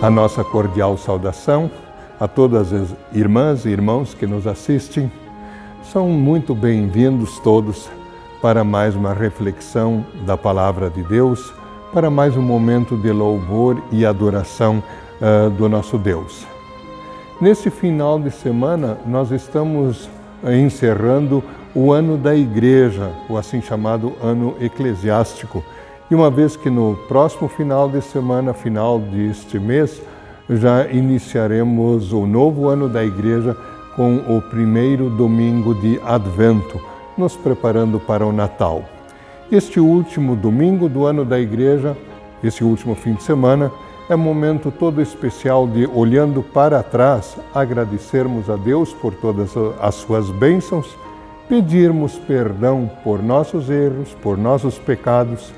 A nossa cordial saudação a todas as irmãs e irmãos que nos assistem. São muito bem-vindos todos para mais uma reflexão da Palavra de Deus, para mais um momento de louvor e adoração do nosso Deus. Nesse final de semana, nós estamos encerrando o ano da Igreja, o assim chamado ano eclesiástico. E uma vez que no próximo final de semana, final deste mês, já iniciaremos o novo ano da Igreja com o primeiro domingo de Advento, nos preparando para o Natal. Este último domingo do ano da Igreja, esse último fim de semana, é um momento todo especial de, olhando para trás, agradecermos a Deus por todas as suas bênçãos, pedirmos perdão por nossos erros, por nossos pecados,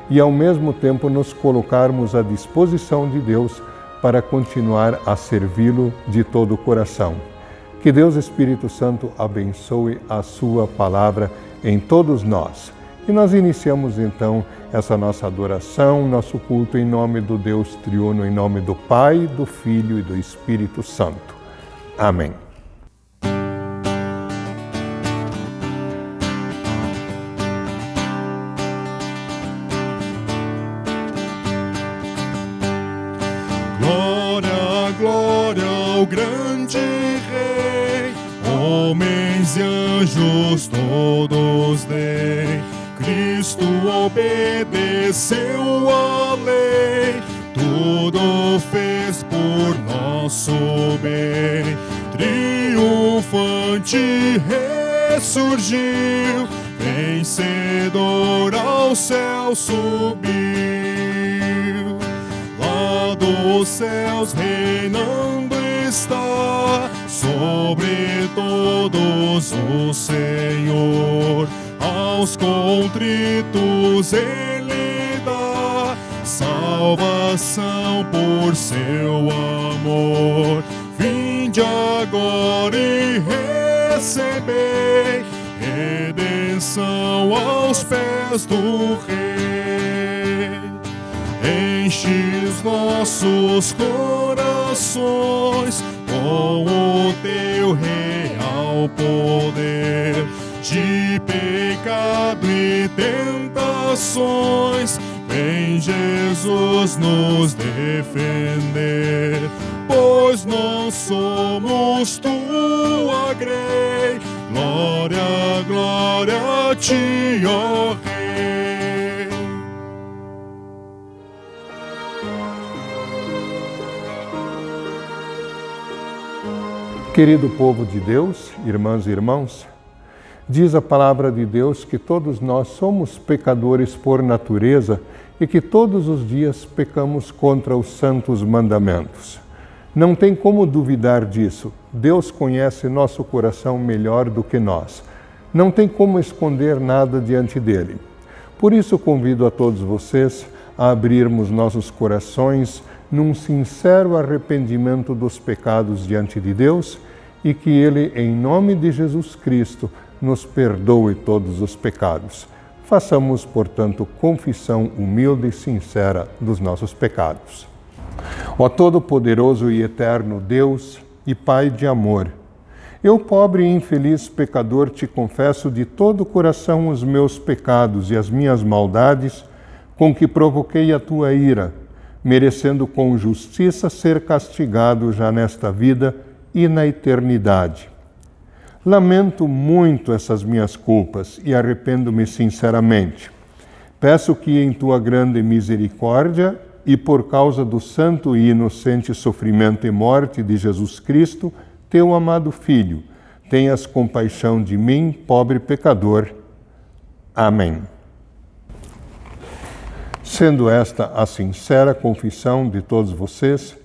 e ao mesmo tempo nos colocarmos à disposição de Deus para continuar a servi-lo de todo o coração. Que Deus Espírito Santo abençoe a sua palavra em todos nós. E nós iniciamos então essa nossa adoração, nosso culto em nome do Deus triuno, em nome do Pai, do Filho e do Espírito Santo. Amém. Grande Rei, homens e anjos todos deem. Cristo obedeceu a lei, tudo fez por nosso bem. Triunfante ressurgiu, vencedor ao céu subiu. Lá dos céus reinando está, sobre todos o Senhor. Aos contritos Ele dá salvação por seu amor. Vinde agora e recebei redenção aos pés do Rei. Enches nossos corações com o teu real poder, de pecado e tentações, vem Jesus nos defender, pois nós somos tua grei. Glória, glória a ti, ó Rei. Querido povo de Deus, irmãs e irmãos, diz a palavra de Deus que todos nós somos pecadores por natureza e que todos os dias pecamos contra os santos mandamentos. Não tem como duvidar disso. Deus conhece nosso coração melhor do que nós. Não tem como esconder nada diante dele. Por isso convido a todos vocês a abrirmos nossos corações num sincero arrependimento dos pecados diante de Deus e que Ele, em nome de Jesus Cristo, nos perdoe todos os pecados. Façamos, portanto, confissão humilde e sincera dos nossos pecados. Ó Todo-Poderoso e Eterno Deus e Pai de amor, eu, pobre e infeliz pecador, te confesso de todo o coração os meus pecados e as minhas maldades com que provoquei a tua ira, merecendo com justiça ser castigado já nesta vida e na eternidade. Lamento muito essas minhas culpas e arrependo-me sinceramente. Peço que em tua grande misericórdia e por causa do santo e inocente sofrimento e morte de Jesus Cristo, teu amado Filho, tenhas compaixão de mim, pobre pecador. Amém. Sendo esta a sincera confissão de todos vocês,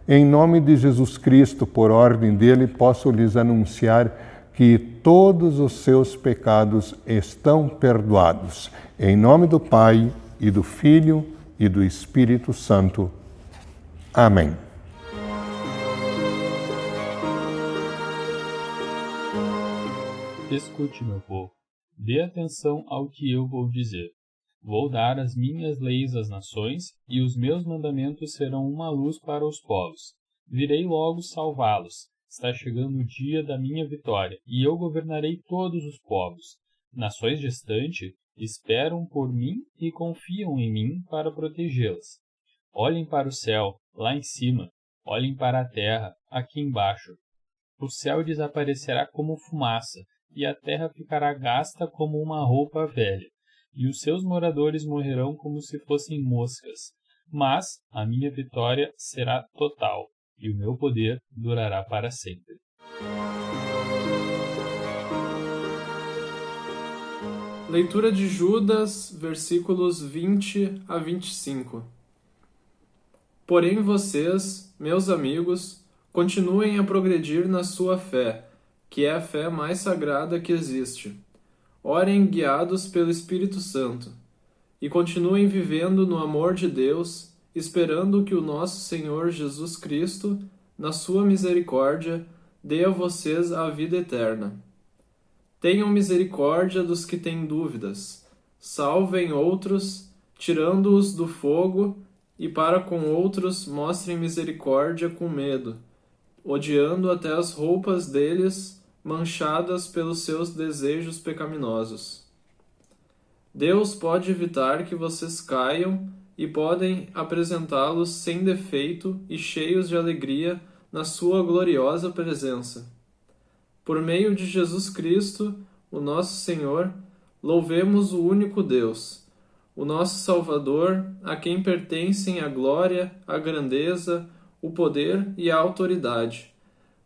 em nome de Jesus Cristo, por ordem dele, posso lhes anunciar que todos os seus pecados estão perdoados. Em nome do Pai, e do Filho, e do Espírito Santo. Amém. Escute, meu povo, dê atenção ao que eu vou dizer. Vou dar as minhas leis às nações, e os meus mandamentos serão uma luz para os povos. Virei logo salvá-los. Está chegando o dia da minha vitória, e eu governarei todos os povos. Nações distantes esperam por mim e confiam em mim para protegê-las. Olhem para o céu, lá em cima. Olhem para a terra, aqui embaixo. O céu desaparecerá como fumaça, e a terra ficará gasta como uma roupa velha, e os seus moradores morrerão como se fossem moscas. Mas a minha vitória será total, e o meu poder durará para sempre. Leitura de Judas, versículos 20 a 25. Porém vocês, meus amigos, continuem a progredir na sua fé, que é a fé mais sagrada que existe. Orem guiados pelo Espírito Santo, e continuem vivendo no amor de Deus, esperando que o nosso Senhor Jesus Cristo, na sua misericórdia, dê a vocês a vida eterna. Tenham misericórdia dos que têm dúvidas, salvem outros, tirando-os do fogo, e para com outros mostrem misericórdia com medo, odiando até as roupas deles, manchadas pelos seus desejos pecaminosos. Deus pode evitar que vocês caiam e podem apresentá-los sem defeito e cheios de alegria na sua gloriosa presença. Por meio de Jesus Cristo, o nosso Senhor, louvemos o único Deus, o nosso Salvador, a quem pertencem a glória, a grandeza, o poder e a autoridade,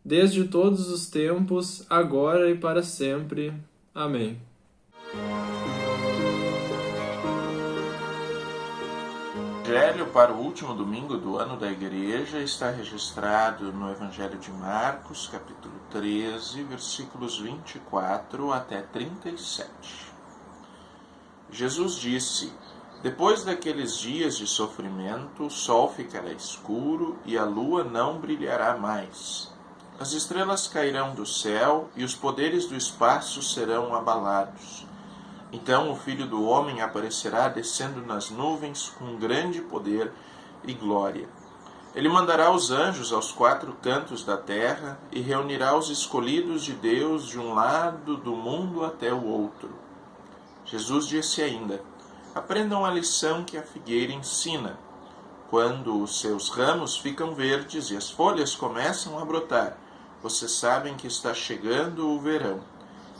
desde todos os tempos, agora e para sempre. Amém. O Evangelho para o último domingo do ano da Igreja está registrado no Evangelho de Marcos, capítulo 13, versículos 24 até 37. Jesus disse: Depois daqueles dias de sofrimento, o sol ficará escuro e a lua não brilhará mais. As estrelas cairão do céu e os poderes do espaço serão abalados. Então o Filho do Homem aparecerá descendo nas nuvens com grande poder e glória. Ele mandará os anjos aos 4 cantos da terra e reunirá os escolhidos de Deus de um lado do mundo até o outro. Jesus disse ainda: Aprendam a lição que a figueira ensina. Quando os seus ramos ficam verdes e as folhas começam a brotar, vocês sabem que está chegando o verão.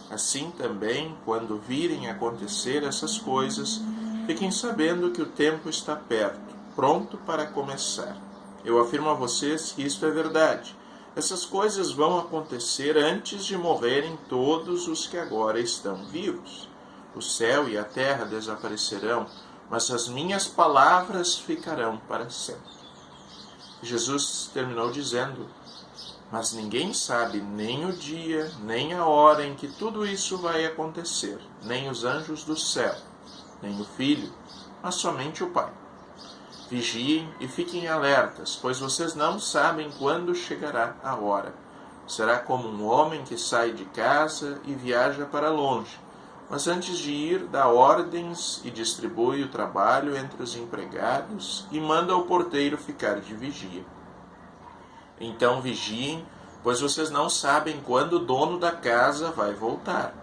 Assim também, quando virem acontecer essas coisas, fiquem sabendo que o tempo está perto, pronto para começar. Eu afirmo a vocês que isto é verdade. Essas coisas vão acontecer antes de morrerem todos os que agora estão vivos. O céu e a terra desaparecerão, mas as minhas palavras ficarão para sempre. Jesus terminou dizendo: Mas ninguém sabe nem o dia, nem a hora em que tudo isso vai acontecer, nem os anjos do céu, nem o Filho, mas somente o Pai. Vigiem e fiquem alertas, pois vocês não sabem quando chegará a hora. Será como um homem que sai de casa e viaja para longe, mas antes de ir dá ordens e distribui o trabalho entre os empregados e manda o porteiro ficar de vigia. Então vigiem, pois vocês não sabem quando o dono da casa vai voltar,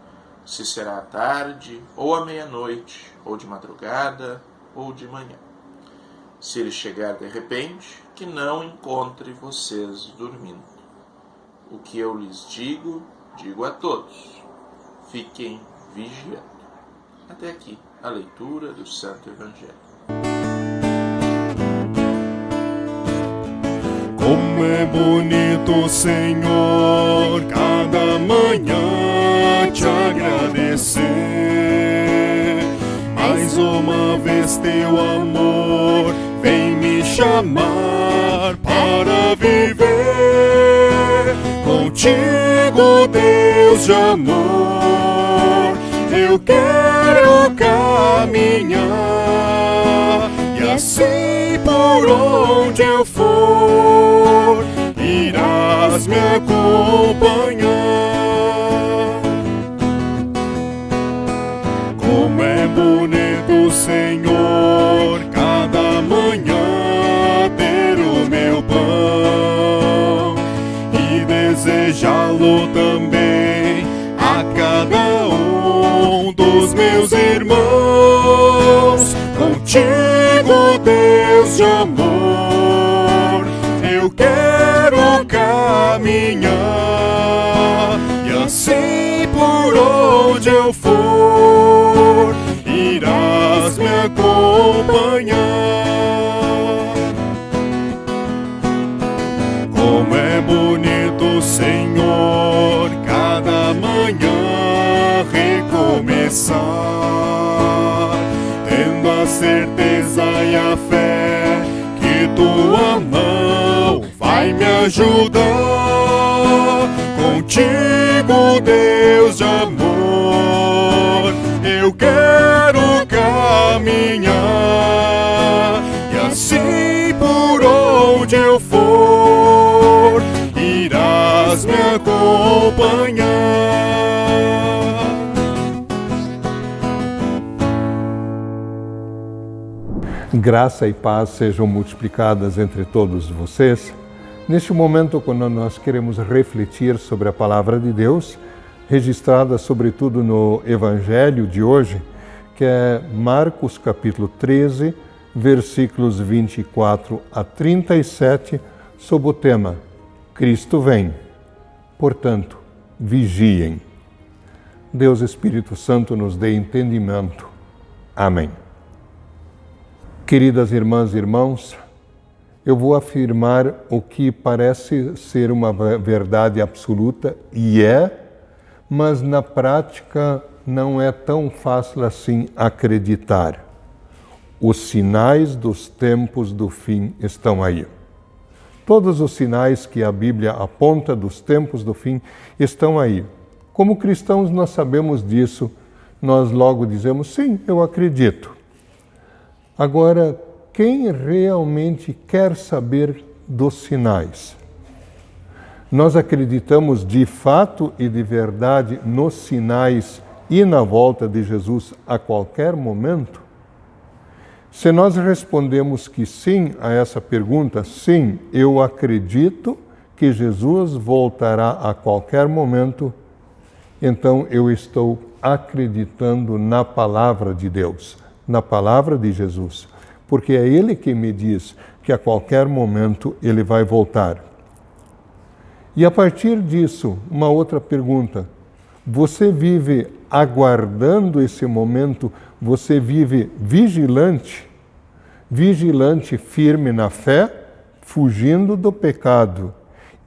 se será à tarde, ou à meia-noite, ou de madrugada, ou de manhã. Se ele chegar de repente, que não encontre vocês dormindo. O que eu lhes digo, digo a todos: fiquem vigiando. Até aqui a leitura do Santo Evangelho. Como é bonito, Senhor, cada manhã te agradecer. Mais uma vez teu amor vem me chamar para viver contigo, Deus de amor. Eu quero caminhar e assim por onde eu for, irás me acompanhar. Como é bonito, Senhor, cada manhã ter o meu pão e desejá-lo também a cada um dos meus irmãos. Contigo, Deus de amor, eu quero caminhar, e assim por onde eu for, irás me acompanhar. Como é bonito, Senhor, cada manhã recomeçar, tendo a certeza e a fé que tua mão vai me ajudar. Contigo, Deus de amor, eu quero caminhar, e assim por onde eu for, irás me acompanhar. Graça e paz sejam multiplicadas entre todos vocês. Neste momento, quando nós queremos refletir sobre a Palavra de Deus, registrada sobretudo no Evangelho de hoje, que é Marcos capítulo 13, versículos 24 a 37, sob o tema Cristo vem, portanto, vigiem. Deus Espírito Santo nos dê entendimento. Amém. Queridas irmãs e irmãos, eu vou afirmar o que parece ser uma verdade absoluta, e mas na prática não é tão fácil assim acreditar. Os sinais dos tempos do fim estão aí. Todos os sinais que a Bíblia aponta dos tempos do fim estão aí. Como cristãos nós sabemos disso, nós logo dizemos, sim, eu acredito. Agora, quem realmente quer saber dos sinais? Nós acreditamos de fato e de verdade nos sinais e na volta de Jesus a qualquer momento? Se nós respondemos que sim a essa pergunta, sim, eu acredito que Jesus voltará a qualquer momento, então eu estou acreditando na palavra de Deus, na palavra de Jesus, porque é Ele que me diz que a qualquer momento Ele vai voltar. E a partir disso, uma outra pergunta. Você vive aguardando esse momento? Você vive vigilante? Vigilante, firme na fé, fugindo do pecado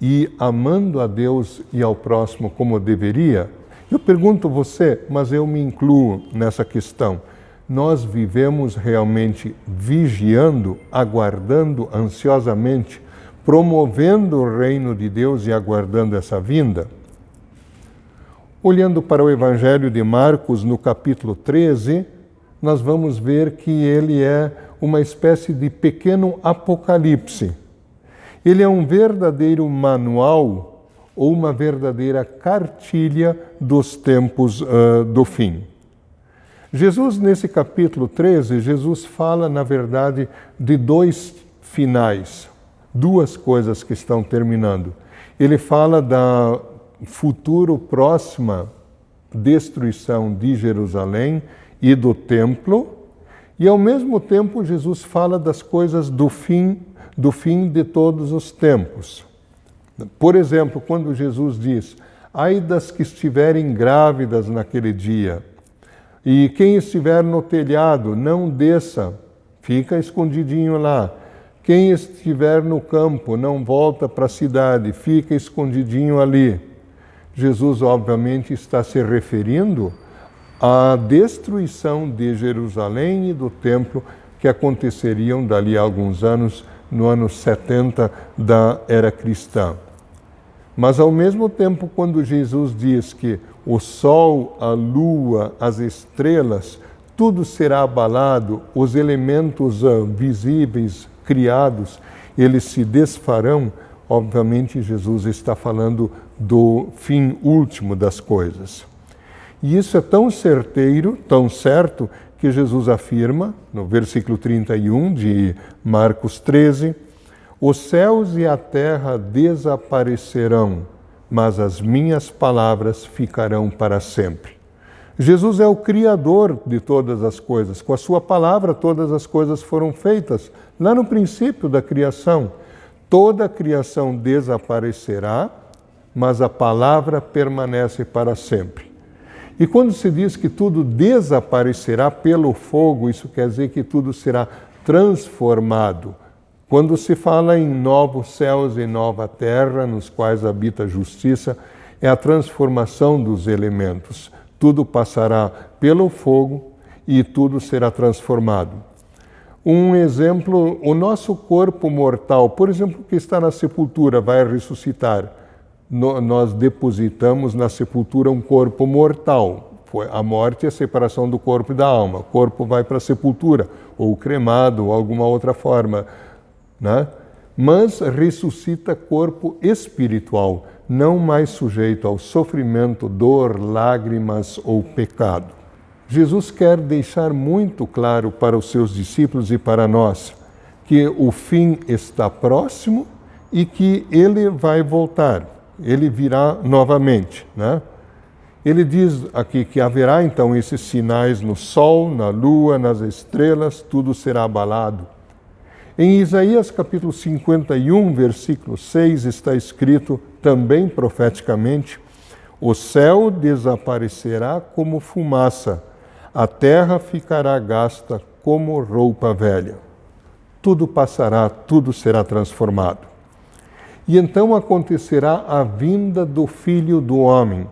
e amando a Deus e ao próximo como deveria? Eu pergunto você, mas eu me incluo nessa questão. Nós vivemos realmente vigiando, aguardando ansiosamente, promovendo o reino de Deus e aguardando essa vinda? Olhando para o Evangelho de Marcos, no capítulo 13, nós vamos ver que ele é uma espécie de pequeno apocalipse. Ele é um verdadeiro manual ou uma verdadeira cartilha dos tempos do fim. Jesus, nesse capítulo 13, Jesus fala, na verdade, de dois finais, duas coisas que estão terminando. Ele fala da futuro próxima destruição de Jerusalém e do templo, e ao mesmo tempo Jesus fala das coisas do fim de todos os tempos. Por exemplo, quando Jesus diz, ai das que estiverem grávidas naquele dia, e quem estiver no telhado, não desça, fica escondidinho lá. Quem estiver no campo, não volta para a cidade, fica escondidinho ali. Jesus, obviamente, está se referindo à destruição de Jerusalém e do templo que aconteceriam dali a alguns anos, no ano 70 da era cristã. Mas, ao mesmo tempo, quando Jesus diz que o sol, a lua, as estrelas, tudo será abalado, os elementos visíveis, criados, eles se desfarão, obviamente Jesus está falando do fim último das coisas. E isso é tão certeiro, tão certo, que Jesus afirma, no versículo 31 de Marcos 13, os céus e a terra desaparecerão, mas as minhas palavras ficarão para sempre. Jesus é o Criador de todas as coisas. Com a sua palavra, todas as coisas foram feitas. Lá no princípio da criação, toda a criação desaparecerá, mas a palavra permanece para sempre. E quando se diz que tudo desaparecerá pelo fogo, isso quer dizer que tudo será transformado. Quando se fala em novos céus e nova terra, nos quais habita a justiça, é a transformação dos elementos. Tudo passará pelo fogo e tudo será transformado. Um exemplo, o nosso corpo mortal, por exemplo, que está na sepultura, vai ressuscitar. Nós depositamos na sepultura um corpo mortal. A morte é a separação do corpo e da alma. O corpo vai para a sepultura, ou cremado, ou alguma outra forma, né? Mas ressuscita corpo espiritual, não mais sujeito ao sofrimento, dor, lágrimas ou pecado. Jesus quer deixar muito claro para os seus discípulos e para nós que o fim está próximo e que ele vai voltar. Ele virá novamente, né? Ele diz aqui que haverá então esses sinais no sol, na lua, nas estrelas, tudo será abalado. Em Isaías capítulo 51, versículo 6, está escrito também profeticamente: o céu desaparecerá como fumaça, a terra ficará gasta como roupa velha. Tudo passará, tudo será transformado. E então acontecerá a vinda do Filho do Homem.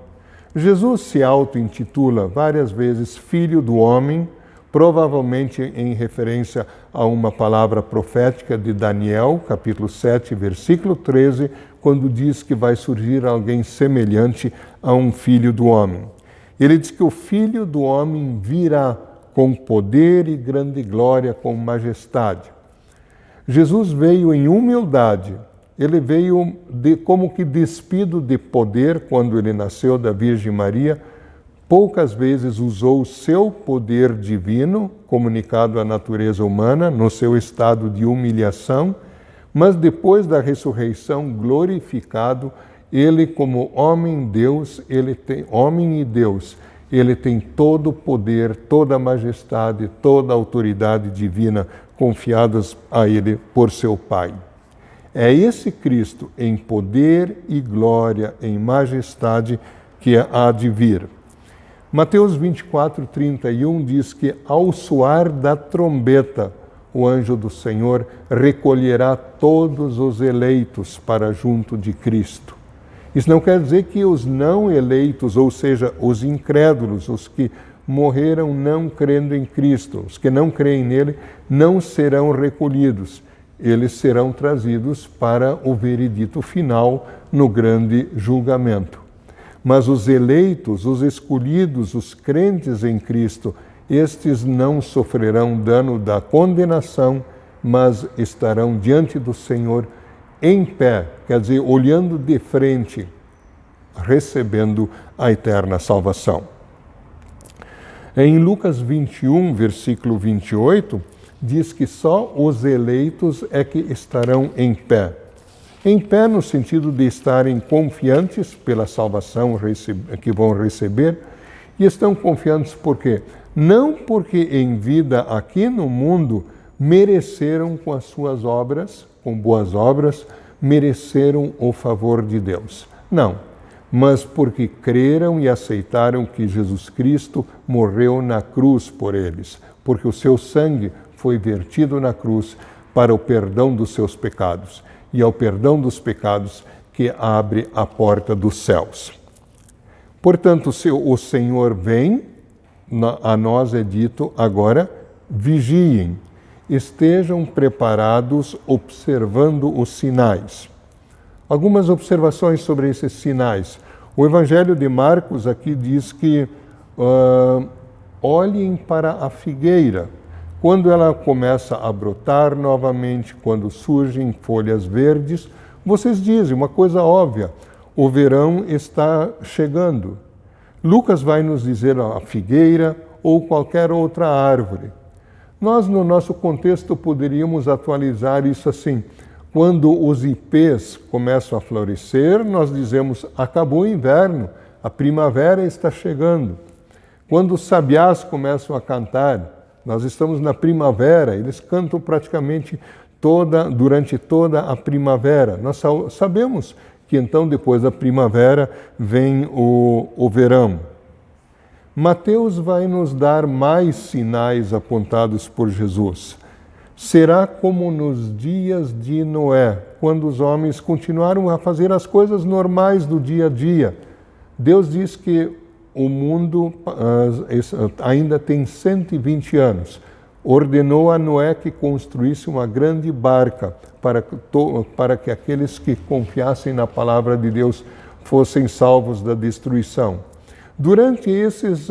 Jesus se auto-intitula várias vezes Filho do Homem, provavelmente em referência a uma palavra profética de Daniel, capítulo 7, versículo 13, quando diz que vai surgir alguém semelhante a um Filho do Homem. Ele diz que o Filho do Homem virá com poder e grande glória, com majestade. Jesus veio em humildade. Ele veio como que despido de poder quando ele nasceu da Virgem Maria. Poucas vezes usou o seu poder divino, comunicado à natureza humana, no seu estado de humilhação, mas depois da ressurreição, glorificado, ele como homem-Deus, homem e Deus, ele tem todo o poder, toda a majestade, toda a autoridade divina confiadas a ele por seu Pai. É esse Cristo em poder e glória, em majestade, que há de vir. Mateus 24, 31 diz que ao soar da trombeta, o anjo do Senhor recolherá todos os eleitos para junto de Cristo. Isso não quer dizer que os não eleitos, ou seja, os incrédulos, os que morreram não crendo em Cristo, os que não creem nele, não serão recolhidos. Eles serão trazidos para o veredito final no grande julgamento. Mas os eleitos, os escolhidos, os crentes em Cristo, estes não sofrerão dano da condenação, mas estarão diante do Senhor em pé, quer dizer, olhando de frente, recebendo a eterna salvação. Em Lucas 21, versículo 28, diz que só os eleitos é que estarão em pé. Em pé no sentido de estarem confiantes pela salvação que vão receber. E estão confiantes por quê? Não porque em vida aqui no mundo mereceram com as suas obras, com boas obras, mereceram o favor de Deus. Não, mas porque creram e aceitaram que Jesus Cristo morreu na cruz por eles, porque o seu sangue foi vertido na cruz para o perdão dos seus pecados. E ao perdão dos pecados que abre a porta dos céus. Portanto, se o Senhor vem, a nós é dito agora, vigiem, estejam preparados observando os sinais. Algumas observações sobre esses sinais. O Evangelho de Marcos aqui diz que olhem para a figueira. Quando ela começa a brotar novamente, quando surgem folhas verdes, vocês dizem uma coisa óbvia, o verão está chegando. Lucas vai nos dizer a figueira, ou qualquer outra árvore. Nós, no nosso contexto, poderíamos atualizar isso assim. Quando os ipês começam a florescer, nós dizemos, acabou o inverno, a primavera está chegando. Quando os sabiás começam a cantar, nós estamos na primavera, eles cantam praticamente durante toda a primavera. Nós sabemos que então depois da primavera vem o verão. Mateus vai nos dar mais sinais apontados por Jesus. Será como nos dias de Noé, quando os homens continuaram a fazer as coisas normais do dia a dia. Deus diz que o mundo ainda tem 120 anos. Ordenou a Noé que construísse uma grande barca para que aqueles que confiassem na palavra de Deus fossem salvos da destruição. Durante esses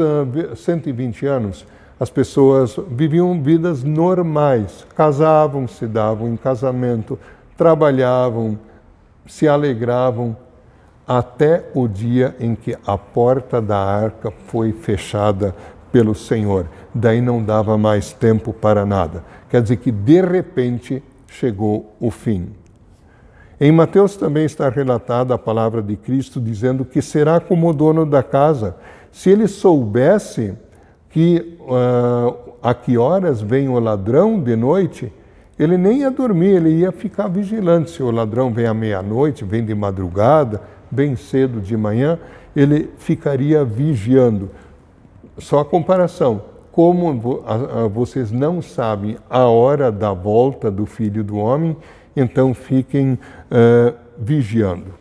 120 anos, as pessoas viviam vidas normais, casavam, se davam em casamento, trabalhavam, se alegravam, até o dia em que a porta da arca foi fechada pelo Senhor. Daí não dava mais tempo para nada. Quer dizer que, de repente, chegou o fim. Em Mateus também está relatada a palavra de Cristo dizendo que será como o dono da casa. Se ele soubesse que a que horas vem o ladrão de noite, ele nem ia dormir, ele ia ficar vigilante. Se o ladrão vem à meia-noite, vem de madrugada, bem cedo de manhã, ele ficaria vigiando. Só a comparação, como vocês não sabem a hora da volta do Filho do Homem, então fiquem vigiando.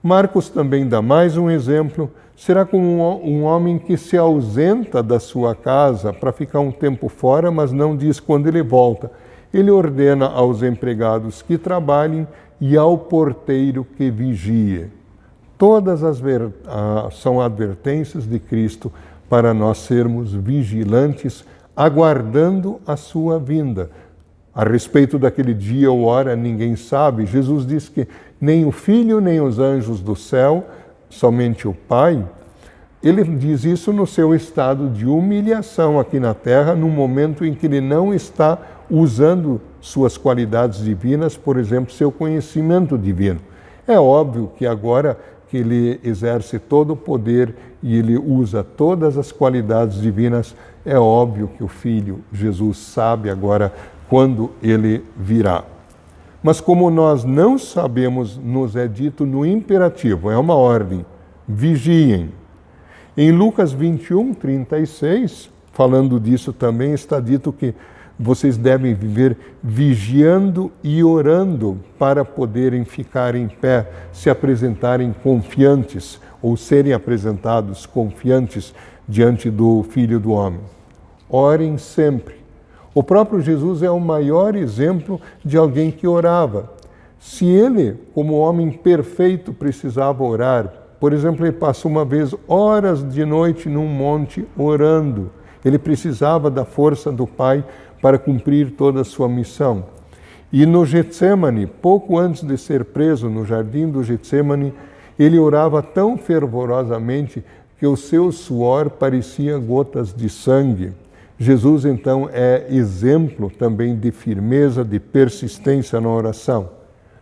Marcos também dá mais um exemplo. Será como um homem que se ausenta da sua casa para ficar um tempo fora, mas não diz quando ele volta. Ele ordena aos empregados que trabalhem e ao porteiro que vigie. Todas são advertências de Cristo para nós sermos vigilantes, aguardando a sua vinda. A respeito daquele dia ou hora, ninguém sabe. Jesus diz que nem o Filho, nem os anjos do céu, somente o Pai. Ele diz isso no seu estado de humilhação aqui na terra, no momento em que ele não está usando suas qualidades divinas, por exemplo, seu conhecimento divino. É óbvio que agora que ele exerce todo o poder e ele usa todas as qualidades divinas, é óbvio que o Filho, Jesus, sabe agora quando ele virá. Mas como nós não sabemos, nos é dito no imperativo, é uma ordem, vigiem. Em Lucas 21, 36, falando disso também, está dito que vocês devem viver vigiando e orando para poderem ficar em pé, se apresentarem confiantes ou serem apresentados confiantes diante do Filho do Homem. Orem sempre. O próprio Jesus é o maior exemplo de alguém que orava. Se ele, como homem perfeito, precisava orar, por exemplo, ele passou uma vez horas de noite num monte orando. Ele precisava da força do Pai para cumprir toda a sua missão. E no Getsemane, pouco antes de ser preso no jardim do Getsemane, ele orava tão fervorosamente que o seu suor parecia gotas de sangue. Jesus, então, é exemplo também de firmeza, de persistência na oração.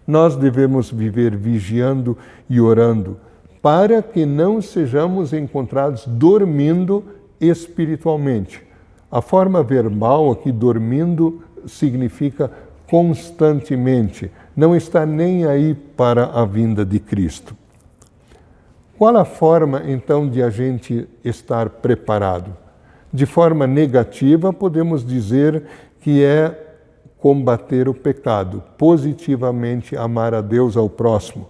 Nós devemos viver vigiando e orando, para que não sejamos encontrados dormindo espiritualmente. A forma verbal aqui, dormindo, significa constantemente, não está nem aí para a vinda de Cristo. Qual a forma, então, de a gente estar preparado? De forma negativa, podemos dizer que é combater o pecado, positivamente amar a Deus ao próximo.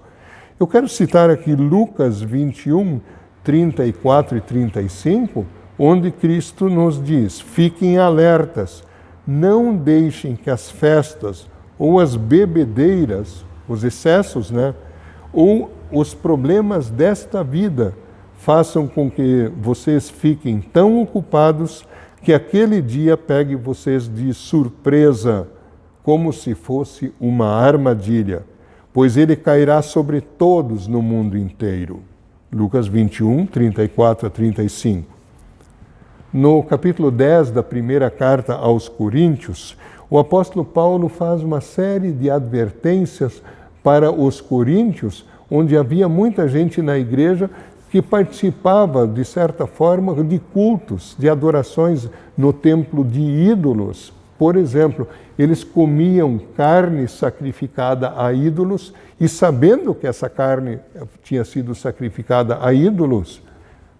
Eu quero citar aqui Lucas 21, 34 e 35, onde Cristo nos diz: fiquem alertas, não deixem que as festas ou as bebedeiras, os excessos, ou os problemas desta vida façam com que vocês fiquem tão ocupados que aquele dia pegue vocês de surpresa, como se fosse uma armadilha, pois ele cairá sobre todos no mundo inteiro. Lucas 21, 34 a 35. No capítulo 10 da primeira carta aos Coríntios, o apóstolo Paulo faz uma série de advertências para os coríntios, onde havia muita gente na igreja que participava, de certa forma, de cultos, de adorações no templo de ídolos. Por exemplo, eles comiam carne sacrificada a ídolos e, sabendo que essa carne tinha sido sacrificada a ídolos,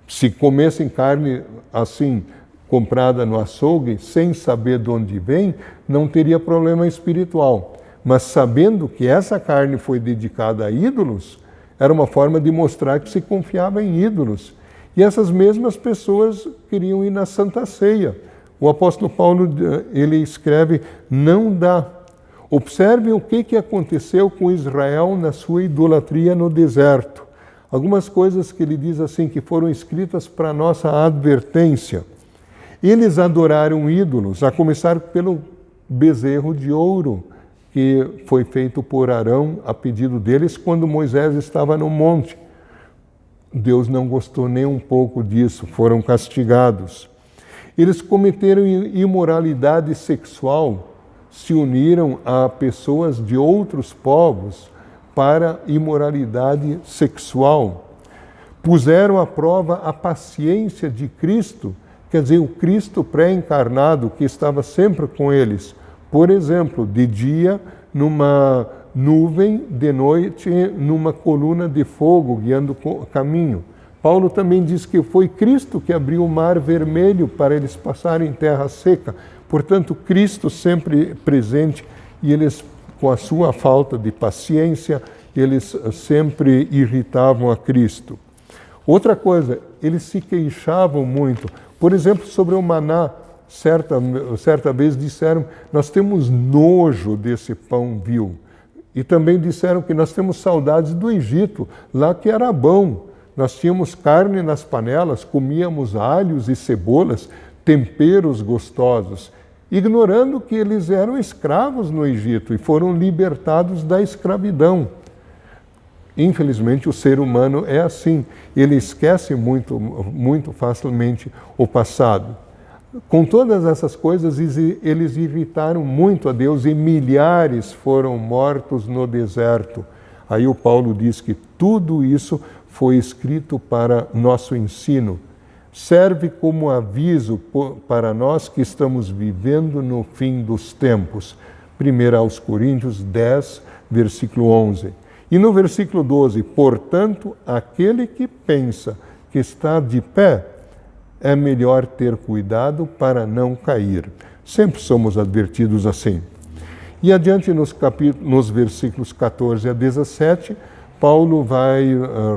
se comessem carne assim, comprada no açougue, sem saber de onde vem, não teria problema espiritual. Mas sabendo que essa carne foi dedicada a ídolos, era uma forma de mostrar que se confiava em ídolos. E essas mesmas pessoas queriam ir na Santa Ceia. O apóstolo Paulo, ele escreve, não dá. Observem o que aconteceu com Israel na sua idolatria no deserto. Algumas coisas que ele diz assim, que foram escritas para nossa advertência. Eles adoraram ídolos, a começar pelo bezerro de ouro, que foi feito por Arão a pedido deles quando Moisés estava no monte. Deus não gostou nem um pouco disso, foram castigados. Eles cometeram imoralidade sexual, se uniram a pessoas de outros povos para imoralidade sexual. Puseram à prova a paciência de Cristo, quer dizer, o Cristo pré-encarnado que estava sempre com eles. Por exemplo, de dia numa nuvem, de noite numa coluna de fogo guiando o caminho. Paulo também diz que foi Cristo que abriu o mar vermelho para eles passarem em terra seca. Portanto, Cristo sempre presente e eles, com a sua falta de paciência, eles sempre irritavam a Cristo. Outra coisa, eles se queixavam muito. Por exemplo, sobre o maná. Certa vez disseram, nós temos nojo desse pão vil. E também disseram que nós temos saudades do Egito, lá que era bom. Nós tínhamos carne nas panelas, comíamos alhos e cebolas, temperos gostosos, ignorando que eles eram escravos no Egito e foram libertados da escravidão. Infelizmente, o ser humano é assim, ele esquece muito facilmente o passado. Com todas essas coisas, eles irritaram muito a Deus e milhares foram mortos no deserto. Aí o Paulo diz que tudo isso foi escrito para nosso ensino. Serve como aviso para nós que estamos vivendo no fim dos tempos. 1 aos Coríntios 10, versículo 11. E no versículo 12, portanto, aquele que pensa que está de pé, é melhor ter cuidado para não cair. Sempre somos advertidos assim. E adiante nos versículos 14 a 17, Paulo vai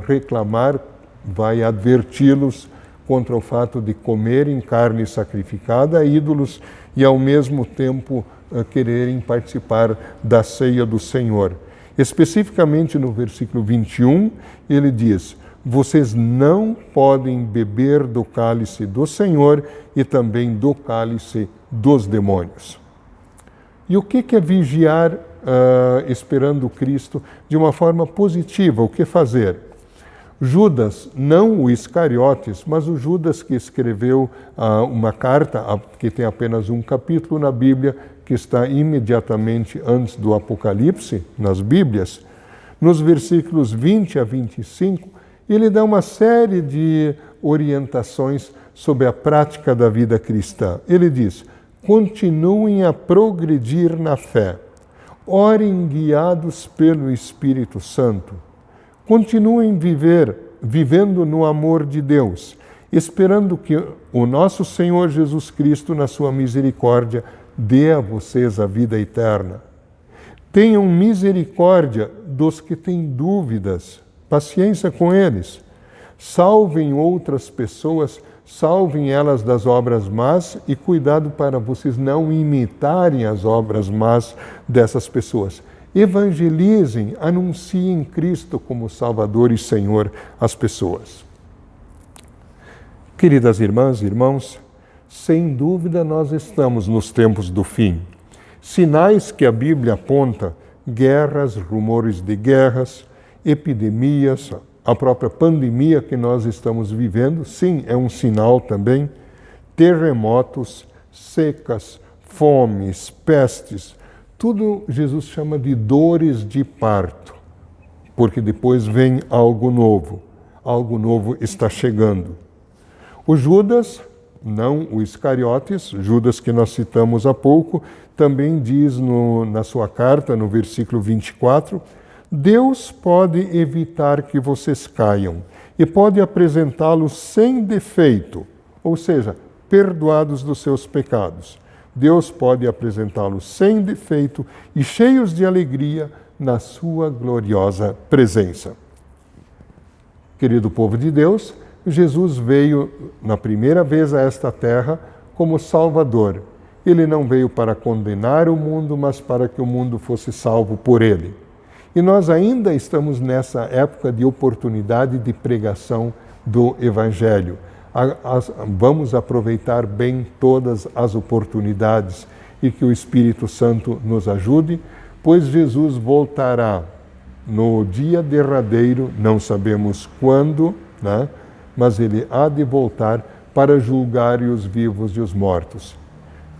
reclamar, vai adverti-los contra o fato de comerem carne sacrificada a ídolos e ao mesmo tempo quererem participar da ceia do Senhor. Especificamente no versículo 21, ele diz: vocês não podem beber do cálice do Senhor e também do cálice dos demônios. E o que é vigiar esperando Cristo de uma forma positiva? O que fazer? Judas, não o Iscariotes, mas o Judas que escreveu uma carta que tem apenas um capítulo na Bíblia, que está imediatamente antes do Apocalipse, nas Bíblias, nos versículos 20 a 25, ele dá uma série de orientações sobre a prática da vida cristã. Ele diz: continuem a progredir na fé, orem guiados pelo Espírito Santo, continuem vivendo no amor de Deus, esperando que o nosso Senhor Jesus Cristo, na sua misericórdia, dê a vocês a vida eterna. Tenham misericórdia dos que têm dúvidas, paciência com eles. Salvem outras pessoas, salvem elas das obras más e cuidado para vocês não imitarem as obras más dessas pessoas. Evangelizem, anunciem Cristo como Salvador e Senhor às pessoas. Queridas irmãs e irmãos, sem dúvida nós estamos nos tempos do fim. Sinais que a Bíblia aponta: guerras, rumores de guerras, epidemias, a própria pandemia que nós estamos vivendo, sim, é um sinal também. terremotos, secas, fomes, pestes, tudo Jesus chama de dores de parto, porque depois vem algo novo está chegando. O Judas, não o Iscariotes, Judas que nós citamos há pouco, também diz na sua carta, no versículo 24, Deus pode evitar que vocês caiam e pode apresentá-los sem defeito, ou seja, perdoados dos seus pecados. Deus pode apresentá-los sem defeito e cheios de alegria na sua gloriosa presença. Querido povo de Deus, Jesus veio na primeira vez a esta terra como Salvador. Ele não veio para condenar o mundo, mas para que o mundo fosse salvo por ele. E nós ainda estamos nessa época de oportunidade de pregação do Evangelho. Vamos aproveitar bem todas as oportunidades e que o Espírito Santo nos ajude, pois Jesus voltará no dia derradeiro, não sabemos quando, né? Mas ele há de voltar para julgar os vivos e os mortos.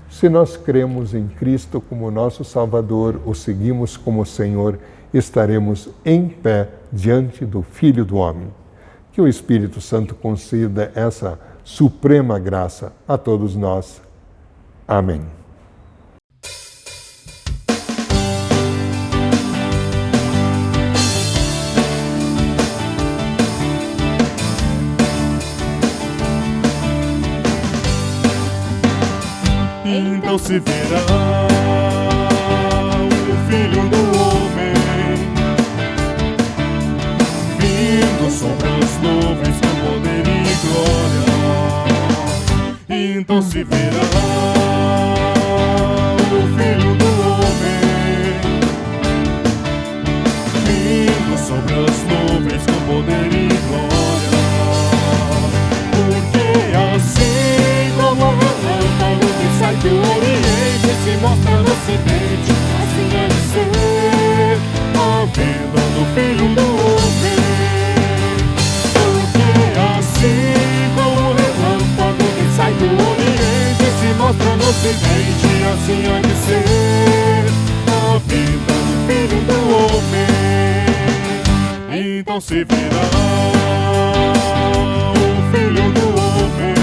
Se nós cremos em Cristo como nosso Salvador, o seguimos como Senhor, estaremos em pé diante do Filho do Homem. Que o Espírito Santo conceda essa suprema graça a todos nós. Amém. Então se verá o Filho do Homem vindo sobre as nuvens com poder e glória. Então se verá o Filho do Homem vindo sobre as nuvens com poder e glória. Porque assim como o relâmpago que sai do Oriente se mostra no Ocidente, assim há de ser a vinda do Filho do Homem. Porque assim como o relâmpago que sai do Oriente se mostra no Ocidente, assim há de ser a vinda do Filho do Homem. Então se verá o Filho do Homem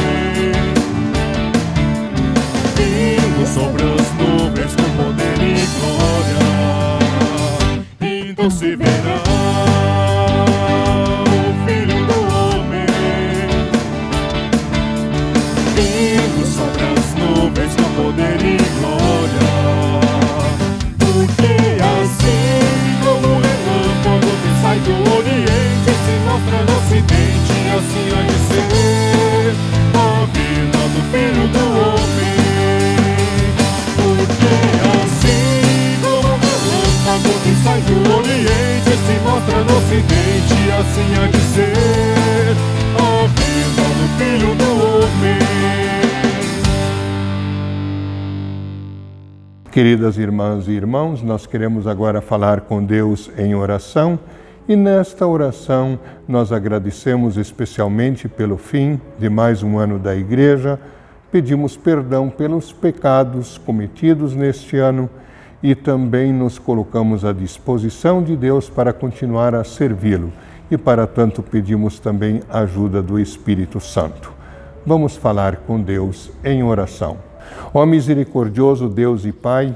vindo sobre as nuvens com poder e glória. Então se verá o Filho do Homem vindo sobre as nuvens com poder e glória. Porque assim como o relâmpago que sai do Oriente se mostra no Ocidente, assim há de ser a vinda do Filho do Homem. Porque assim como o relâmpago que sai do Oriente se mostra no Ocidente, assim há de ser a vinda do Filho do Homem. Queridas irmãs e irmãos, nós queremos agora falar com Deus em oração e nesta oração nós agradecemos especialmente pelo fim de mais um ano da Igreja, pedimos perdão pelos pecados cometidos neste ano e também nos colocamos à disposição de Deus para continuar a servi-lo e para tanto pedimos também a ajuda do Espírito Santo. Vamos falar com Deus em oração. Ó misericordioso Deus e Pai,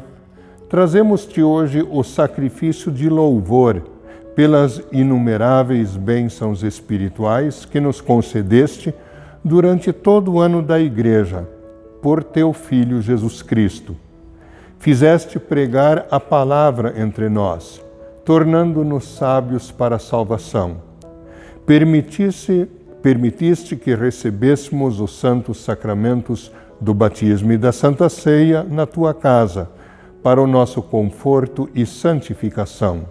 trazemos-te hoje o sacrifício de louvor pelas inumeráveis bênçãos espirituais que nos concedeste durante todo o ano da Igreja, por teu Filho Jesus Cristo. Fizeste pregar a palavra entre nós, tornando-nos sábios para a salvação. Permitiste que recebêssemos os santos sacramentos do batismo e da Santa Ceia na tua casa, para o nosso conforto e santificação.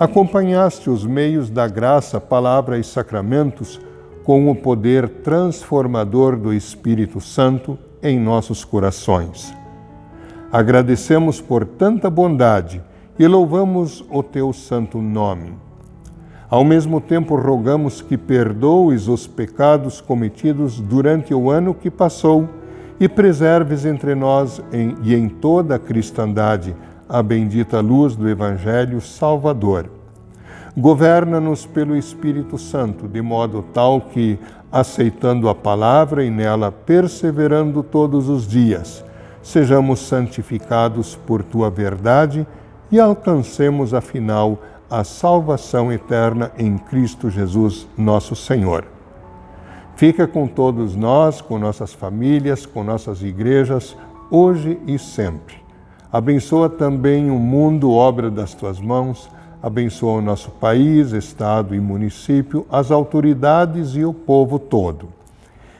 Acompanhaste os meios da graça, palavra e sacramentos com o poder transformador do Espírito Santo em nossos corações. Agradecemos por tanta bondade e louvamos o teu santo nome. Ao mesmo tempo, rogamos que perdoes os pecados cometidos durante o ano que passou e preserves entre nós e em toda a cristandade a bendita luz do Evangelho Salvador. Governa-nos pelo Espírito Santo, de modo tal que, aceitando a palavra e nela perseverando todos os dias, sejamos santificados por tua verdade e alcancemos, afinal, a salvação eterna em Cristo Jesus, nosso Senhor. Fica com todos nós, com nossas famílias, com nossas igrejas, hoje e sempre. Abençoa também o mundo, obra das tuas mãos. Abençoa o nosso país, estado e município, as autoridades e o povo todo.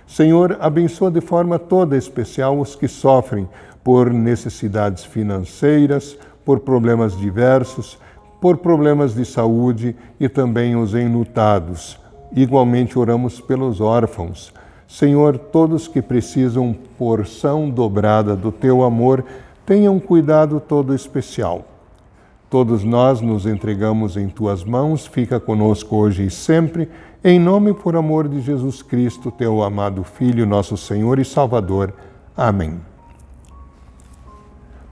Senhor, abençoa de forma toda especial os que sofrem por necessidades financeiras, por problemas diversos, por problemas de saúde e também os enlutados. Igualmente oramos pelos órfãos. Senhor, todos que precisam porção dobrada do teu amor, tenham cuidado todo especial. Todos nós nos entregamos em tuas mãos, fica conosco hoje e sempre, em nome e por amor de Jesus Cristo, teu amado Filho, nosso Senhor e Salvador. Amém.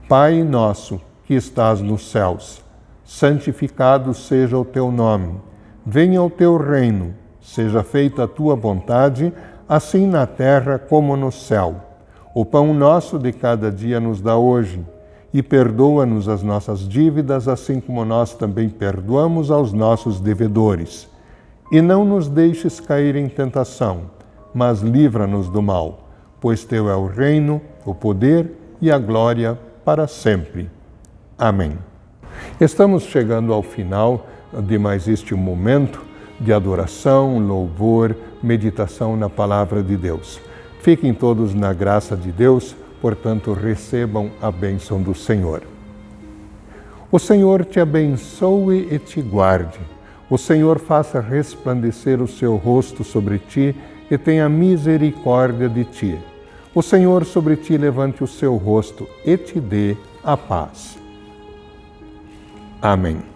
Pai nosso, que estás nos céus, santificado seja o teu nome. Venha o teu reino, seja feita a tua vontade, assim na terra como no céu. O pão nosso de cada dia nos dá hoje. E perdoa-nos as nossas dívidas, assim como nós também perdoamos aos nossos devedores. E não nos deixes cair em tentação, mas livra-nos do mal, pois teu é o reino, o poder e a glória para sempre. Amém. Estamos chegando ao final de mais este momento de adoração, louvor, meditação na Palavra de Deus. Fiquem todos na graça de Deus. Portanto, recebam a bênção do Senhor. O Senhor te abençoe e te guarde. O Senhor faça resplandecer o seu rosto sobre ti e tenha misericórdia de ti. O Senhor sobre ti levante o seu rosto e te dê a paz. Amém.